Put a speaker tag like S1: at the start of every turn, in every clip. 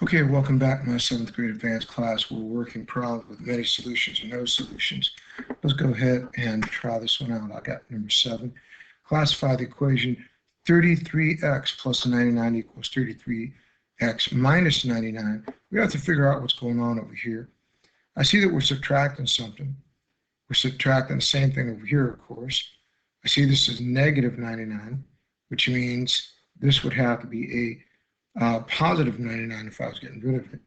S1: Okay, welcome back to my 7th grade advanced class. We're working problems with many solutions and no solutions. Let's go ahead and try this one out. I got number 7. Classify the equation 33x plus 99 equals 33x minus 99. We have to figure out what's going on over here. I see that we're subtracting something. We're subtracting the same thing over here, of course. I see this is negative 99, which means this would have to be a positive 99 if I was getting rid of it.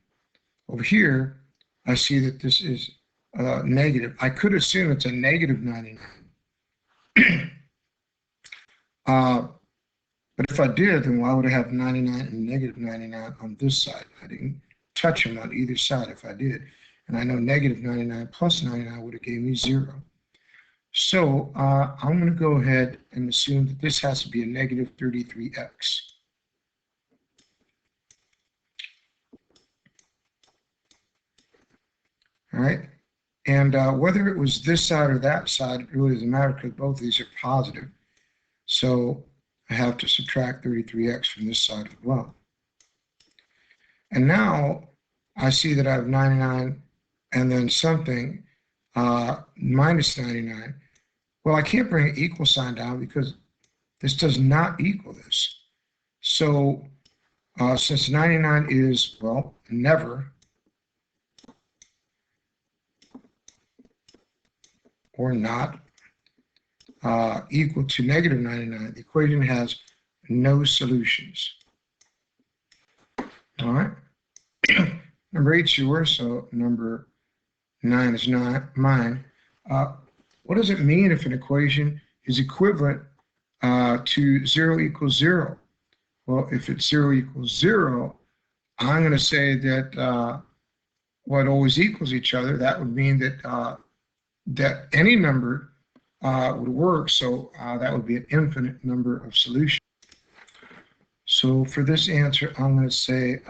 S1: Over here, I see that this is negative. I could assume it's a negative 99. But if I did, then why would I have 99 and negative 99 on this side? I didn't touch them on either side if I did. And I know negative 99 plus 99 would have gave me 0. So I'm going to go ahead and assume that this has to be a negative 33x. All right, and whether it was this side or that side, it really doesn't matter because both of these are positive. So I have to subtract 33x from this side as well. And now I see that I have 99 and then something minus 99. Well, I can't bring an equal sign down because this does not equal this. So since 99 is, well, never, or not equal to negative 99, the equation has no solutions. All right. Number 8 is yours, so number 9 is not mine. What does it mean if an equation is equivalent to 0 equals 0? Well, if it's 0 equals 0, I'm going to say that what always equals each other. That would mean that that any number would work, so that would be an infinite number of solutions. So for this answer, I'm going to say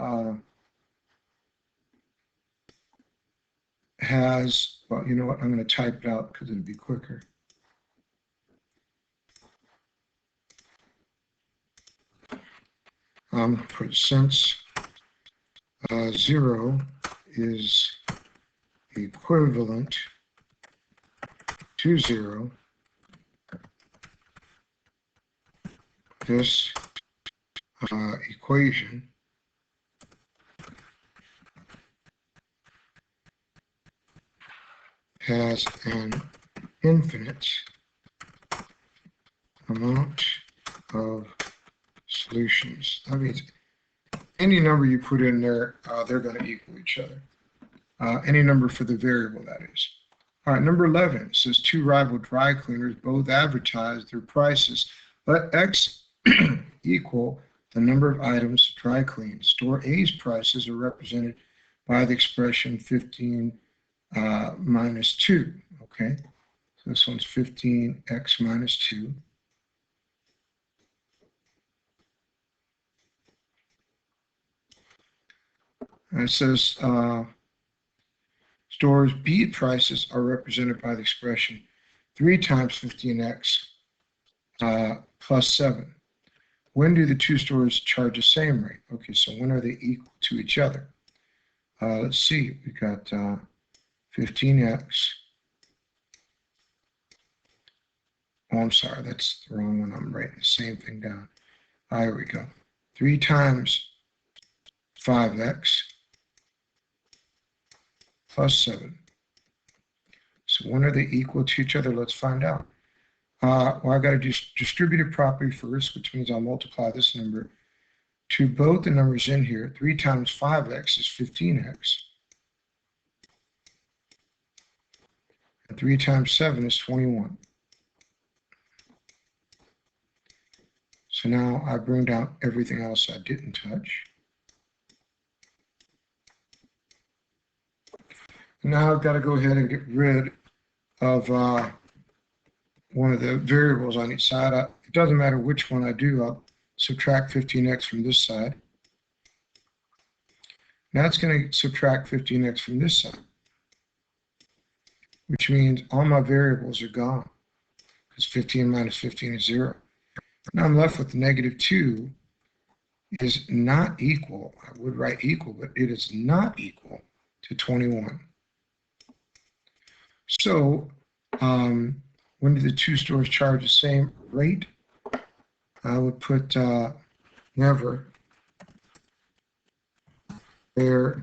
S1: has, well, you know what, I'm going to type it out because it'll be quicker. For since 0 is equivalent to 0, this equation has an infinite amount of solutions. That means any number you put in there, they're going to equal each other. Any number for the variable, that is. All right, number 11 says 2 rival dry cleaners both advertise their prices. Let X equal the number of items to dry clean. Store A's prices are represented by the expression 15 minus 2. Okay, so this one's 15x minus 2. And it says stores B prices are represented by the expression 3 times 15x plus 7. When do the two stores charge the same rate? Okay, so when are they equal to each other? Let's see, we got 15x. Oh, I'm sorry, that's the wrong one. I'm writing the same thing down. Here we go. 3 times 5x plus 7. So when are they equal to each other? Let's find out. Well, I got to do distributive property first, which means I'll multiply this number to both the numbers in here. 3 times 5x is 15x. And 3 times 7 is 21. So now I bring down everything else I didn't touch. Now I've got to go ahead and get rid of one of the variables on each side. It doesn't matter which one I do. I'll subtract 15x from this side. Now it's going to subtract 15x from this side, which means all my variables are gone because 15 minus 15 is 0. Now I'm left with negative 2 is not equal. I would write equal, but it is not equal to 21. So when do the two stores charge the same rate? I would put never. There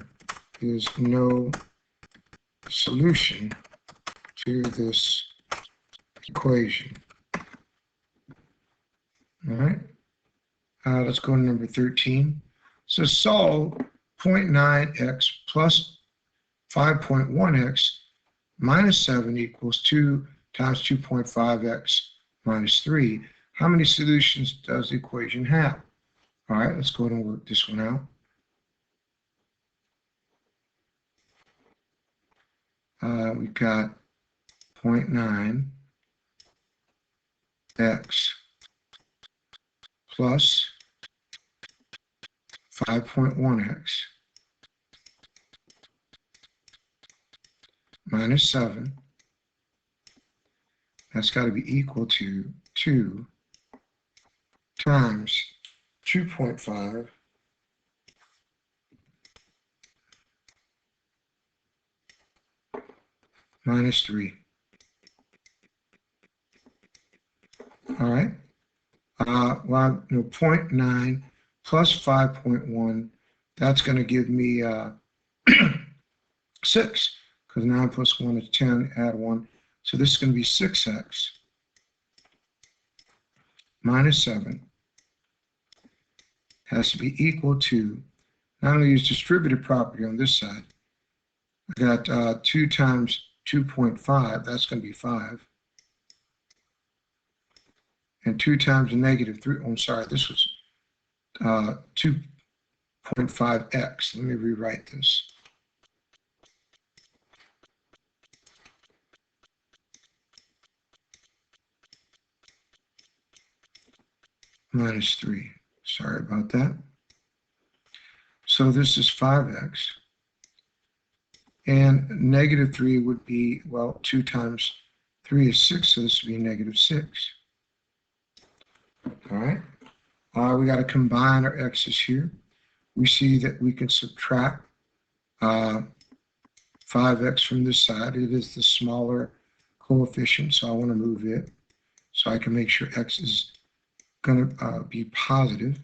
S1: is no solution to this equation. All right. Let's go to number 13. So solve 0.9x plus 5.1x minus 7 equals 2 times 2.5x minus 3. How many solutions does the equation have? All right, let's go ahead and work this one out. We've got 0.9x plus 5.1x minus 7. That's got to be equal to 2 times 2.5 minus 3. All right. Well, 0.9 plus 5.1, that's going to give me 6, because 9 plus 1 is 10, add 1. So this is going to be 6x minus 7 has to be equal to, not only use distributive property on this side, I got 2 times 2.5, that's going to be 5. And 2 times a negative 3, oh, I'm sorry, this was 2.5x. Let me rewrite this. Minus 3. Sorry about that. So this is 5x. And negative 3 would be, well, 2 times 3 is 6, so this would be negative 6. All right. We got to combine our x's here. We see that we can subtract 5x from this side. It is the smaller coefficient, so I want to move it so I can make sure x is going to be positive.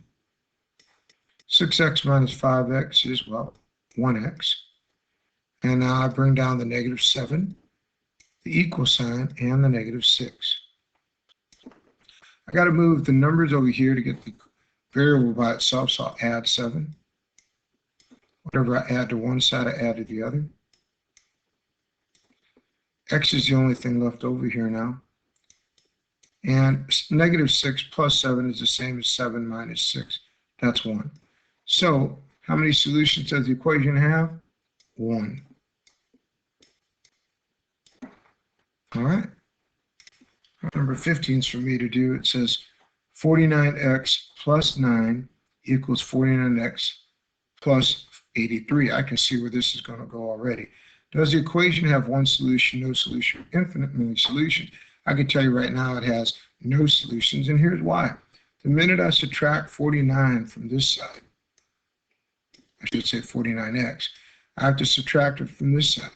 S1: 6x minus 5x is, well, 1x. And now I bring down the negative 7, the equal sign, and the negative 6. I got to move the numbers over here to get the variable by itself, so I'll add 7. Whatever I add to one side, I add to the other. X is the only thing left over here now. And negative 6 plus 7 is the same as 7 minus 6. That's 1. So how many solutions does the equation have? 1. All right. Number 15 is for me to do. It says 49x plus 9 equals 49x plus 83. I can see where this is going to go already. Does the equation have one solution, no solution, infinite many solutions? I can tell you right now it has no solutions, and here's why. The minute I subtract 49 from this side, I should say 49x, I have to subtract it from this side.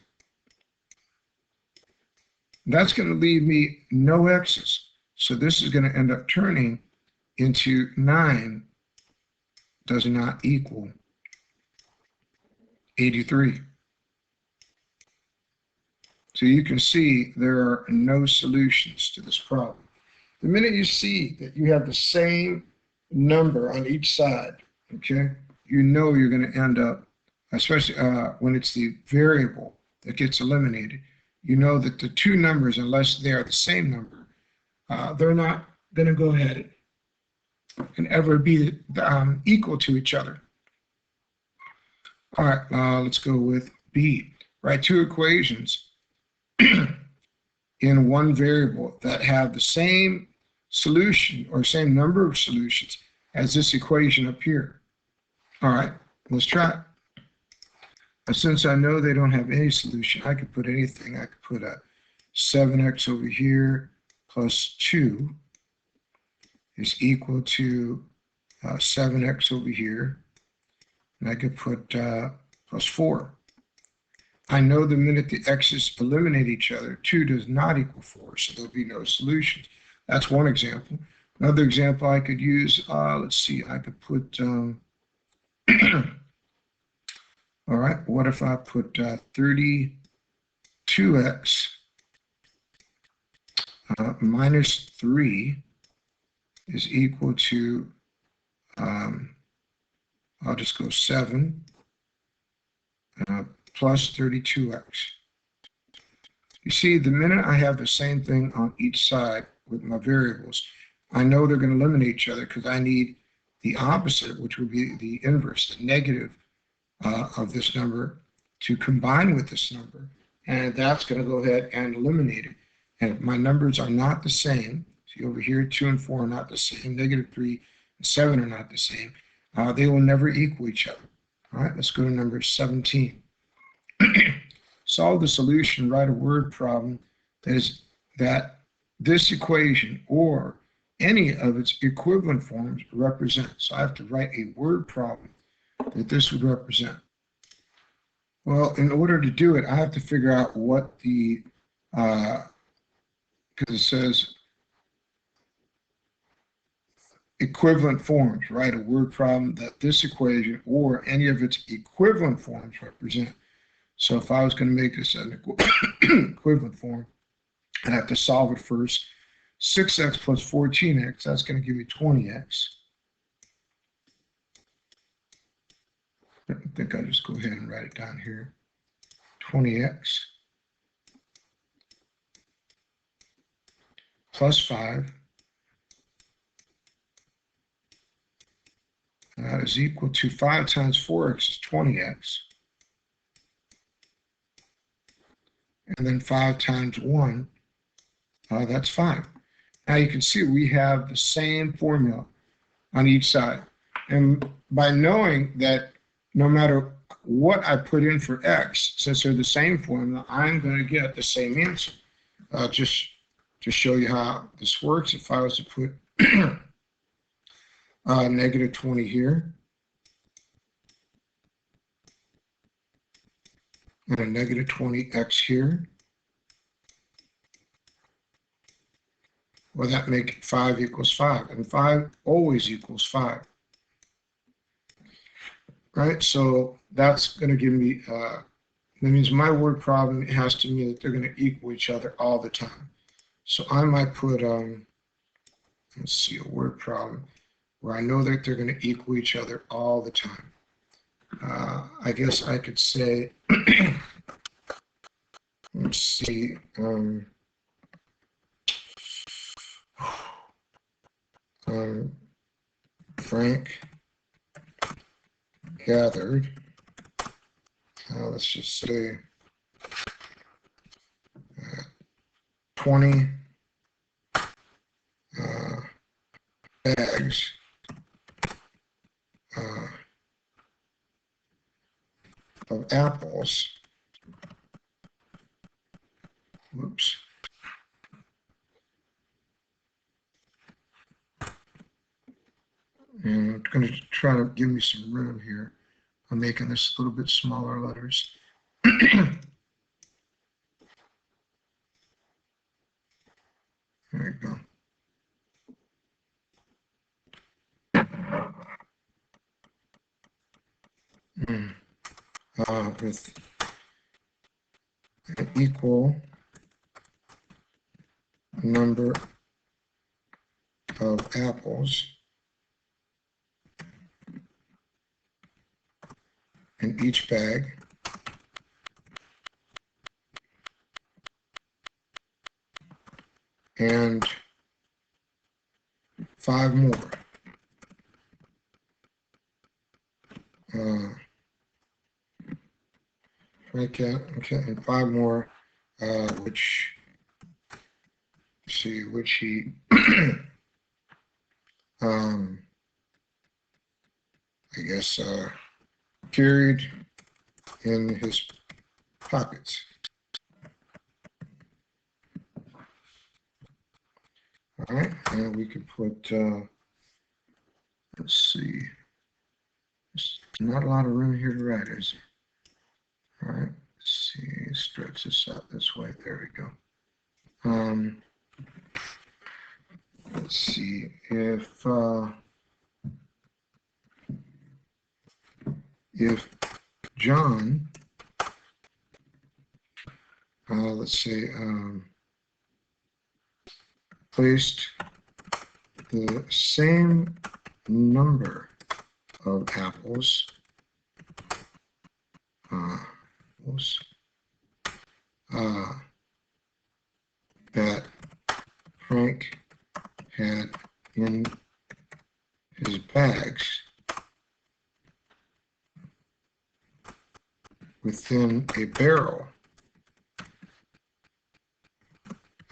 S1: That's going to leave me no x's. So this is going to end up turning into 9 does not equal 83. So you can see there are no solutions to this problem. The minute you see that you have the same number on each side, okay, you know you're going to end up, especially when it's the variable that gets eliminated, you know that the two numbers, unless they are the same number, they're not going to go ahead and ever be equal to each other. All right, let's go with B. Write two equations in one variable that have the same solution or same number of solutions as this equation up here. All right, let's try. Since I know they don't have any solution, I could put anything. I could put a 7x over here plus 2 is equal to 7x over here, and I could put plus 4. I know the minute the x's eliminate each other, 2 does not equal 4, so there'll be no solutions. That's one example. Another example I could use, let's see, I could put, all right, what if I put 32x minus 3 is equal to, I'll just go 7 plus 32x. You see, the minute I have the same thing on each side with my variables, I know they're going to eliminate each other because I need the opposite, which would be the inverse, the negative of this number, to combine with this number. And that's going to go ahead and eliminate it. And if my numbers are not the same, see over here, 2 and 4 are not the same, negative 3 and 7 are not the same, they will never equal each other. All right, let's go to number 17. Solve the solution, write a word problem that this equation or any of its equivalent forms represent. So I have to write a word problem that this would represent. Well, in order to do it, I have to figure out what the, because it says equivalent forms, write a word problem that this equation or any of its equivalent forms represent. So if I was going to make this an equivalent form, I'd have to solve it first. 6x plus 14x, that's going to give me 20x. I think I'll just go ahead and write it down here. 20x plus 5 is equal to 5 times 4x is 20x. And then 5 times 1, that's 5. Now you can see we have the same formula on each side. And by knowing that no matter what I put in for x, since they're the same formula, I'm going to get the same answer. Just to show you how this works, if I was to put negative 20 here, and a negative 20x here, well, that makes 5 equals 5, and 5 always equals 5. Right, so that's going to give me, that means my word problem has to mean that they're going to equal each other all the time. So I might put, let's see, a word problem where I know that they're going to equal each other all the time. I guess I could say, let's see, Frank gathered, let's just say 20 bags of apples. Whoops. And I'm going to try to give me some room here. I'm making this a little bit smaller letters. There you go. With an equal number of apples in each bag, and 5 more. Okay, and 5 more, which he I guess carried in his pockets. All right, and we could put let's see. There's not a lot of room here to write, is there? All right, let's see, stretch this out this way. There we go. Let's see if John, let's say, placed the same number of apples that Frank had in his bags within a barrel,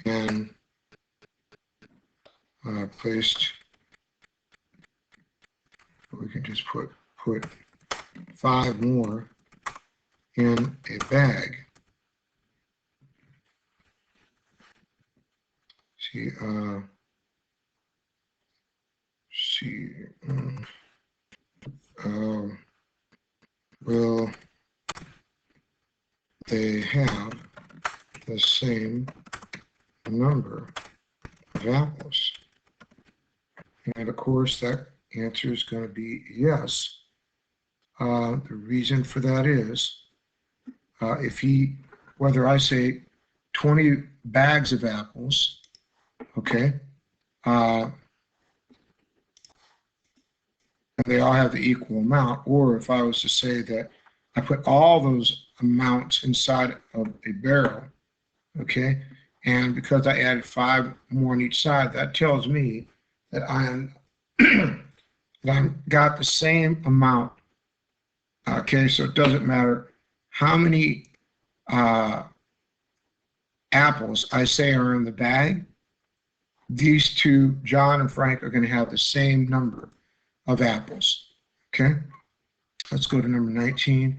S1: and placed, we can just put 5 more in a bag. Will they have the same number of apples? And of course, that answer is going to be yes. The reason for that is whether I say 20 bags of apples, okay, and they all have the equal amount, or if I was to say that I put all those amounts inside of a barrel, okay, and because I added 5 more on each side, that tells me that I got the same amount. Okay, so it doesn't matter how many apples I say are in the bag. These two, John and Frank, are going to have the same number of apples. Okay, let's go to number 19.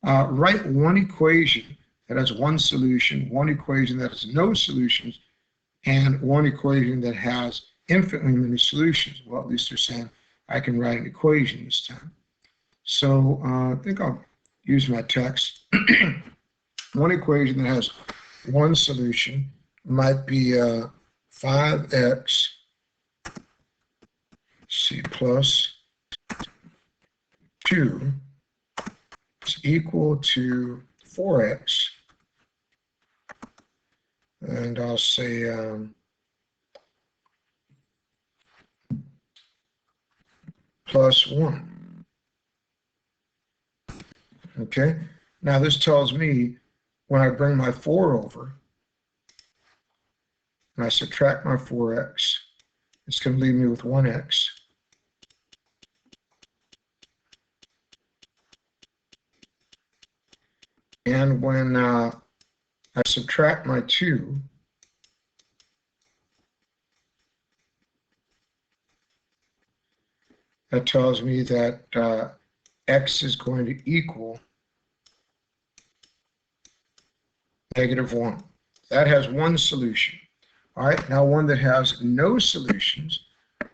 S1: Write one equation that has one solution, one equation that has no solutions, and one equation that has infinitely many solutions. Well, at least they're saying I can write an equation this time. So I think I'll use my text. One equation that has one solution might be 5x plus 2 is equal to 4x, and I'll say plus 1. Okay, now this tells me when I bring my 4 over and I subtract my 4x, it's going to leave me with 1x. And when I subtract my 2, that tells me that x is going to equal -1. That has one solution. All right, now one that has no solutions,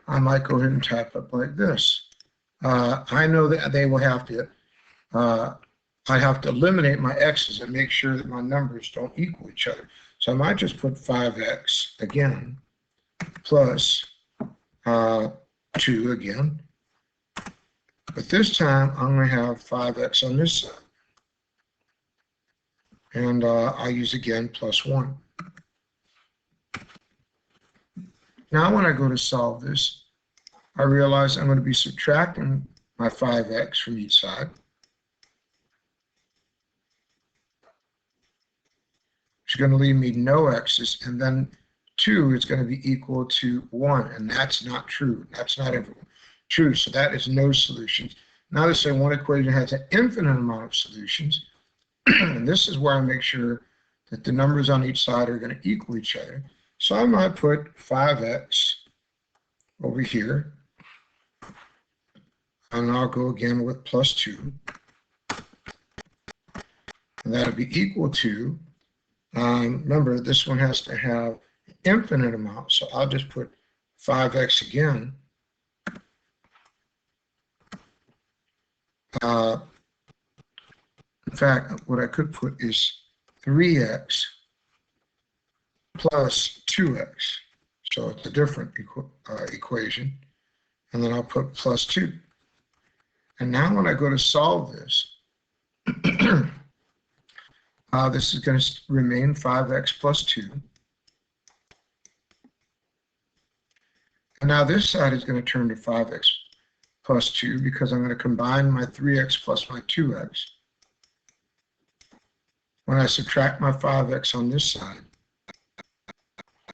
S1: I might go ahead and type up like this. I know that they will have to, I have to eliminate my x's and make sure that my numbers don't equal each other. So I might just put 5x again, plus 2 again. But this time I'm going to have 5x on this side. And I use again plus 1. Now when I go to solve this, I realize I'm going to be subtracting my 5x from each side, which is going to leave me no x's, and then 2 is going to be equal to 1, and that's not true. That's not ever true, so that is no solutions. Now they say one equation has an infinite amount of solutions, and this is where I make sure that the numbers on each side are going to equal each other. So I might put 5x over here, and I'll go again with plus 2, and that'll be equal to, remember this one has to have an infinite amount, so I'll just put 5x again, In fact, what I could put is 3x plus 2x. So it's a different equation. And then I'll put plus 2. And now when I go to solve this, this is going to remain 5x plus 2. And now this side is going to turn to 5x plus 2 because I'm going to combine my 3x plus my 2x. When I subtract my 5x on this side,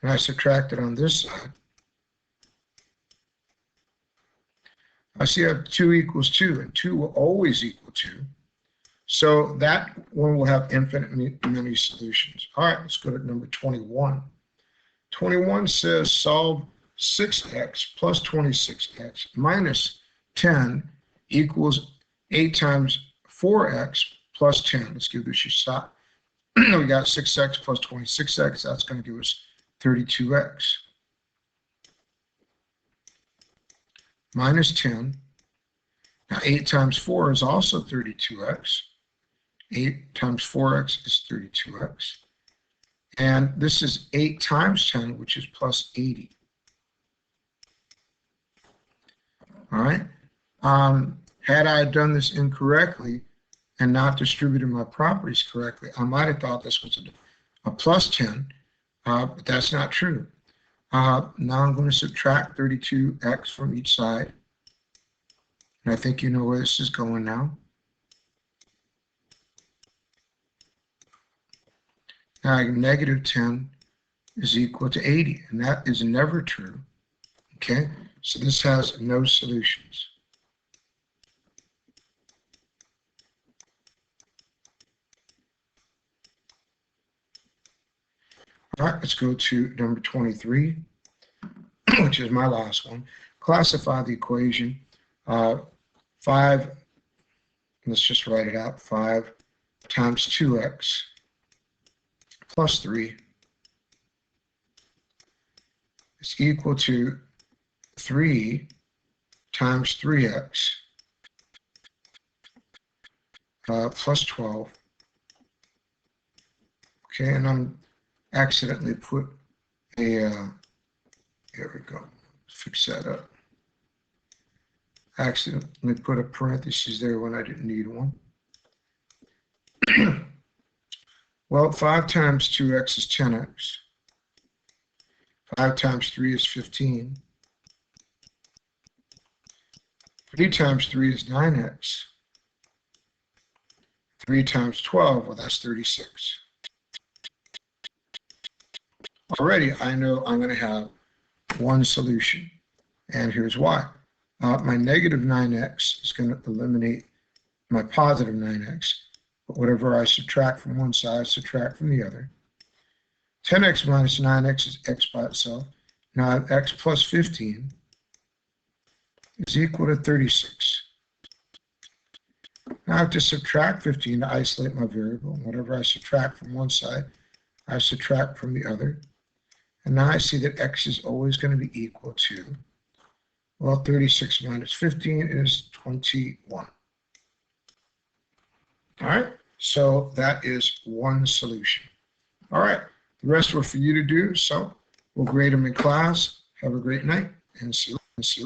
S1: and I subtract it on this side, I see I have 2 equals 2, and 2 will always equal 2. So that one will have infinite many solutions. All right, let's go to number 21. 21 says solve 6x plus 26x minus 10 equals 8 times 4x plus 10. Let's give this a shot. We got 6x plus 26x. That's going to give us 32x. Minus 10. Now 8 times 4 is also 32x. 8 times 4x is 32x. And this is 8 times 10, which is plus 80. All right. Had I done this incorrectly and not distributed my properties correctly, I might have thought this was a plus 10, but that's not true. Now I'm going to subtract 32x from each side. And I think you know where this is going now. Now negative 10 is equal to 80, and that is never true. Okay, so this has no solutions. All right, let's go to number 23, which is my last one. Classify the equation 5, let's just write it out, 5 times 2x plus 3 is equal to 3 times 3x plus 12. Okay, and I'm accidentally put a, here we go, fix that up. Accidentally put a parenthesis there when I didn't need one. Well, 5 times 2x is 10x. 5 times 3 is 15. 3 times 3 is 9x. 3 times 12, well, that's 36. Already, I know I'm going to have one solution, and here's why. My negative 9x is going to eliminate my positive 9x, but whatever I subtract from one side, subtract from the other. 10x minus 9x is x by itself. Now x plus 15 is equal to 36. Now I have to subtract 15 to isolate my variable. Whatever I subtract from one side, I subtract from the other. And now I see that x is always going to be equal to, well, 36 minus 15 is 21. All right, so that is one solution. All right, the rest were for you to do, so we'll grade them in class. Have a great night, and see you.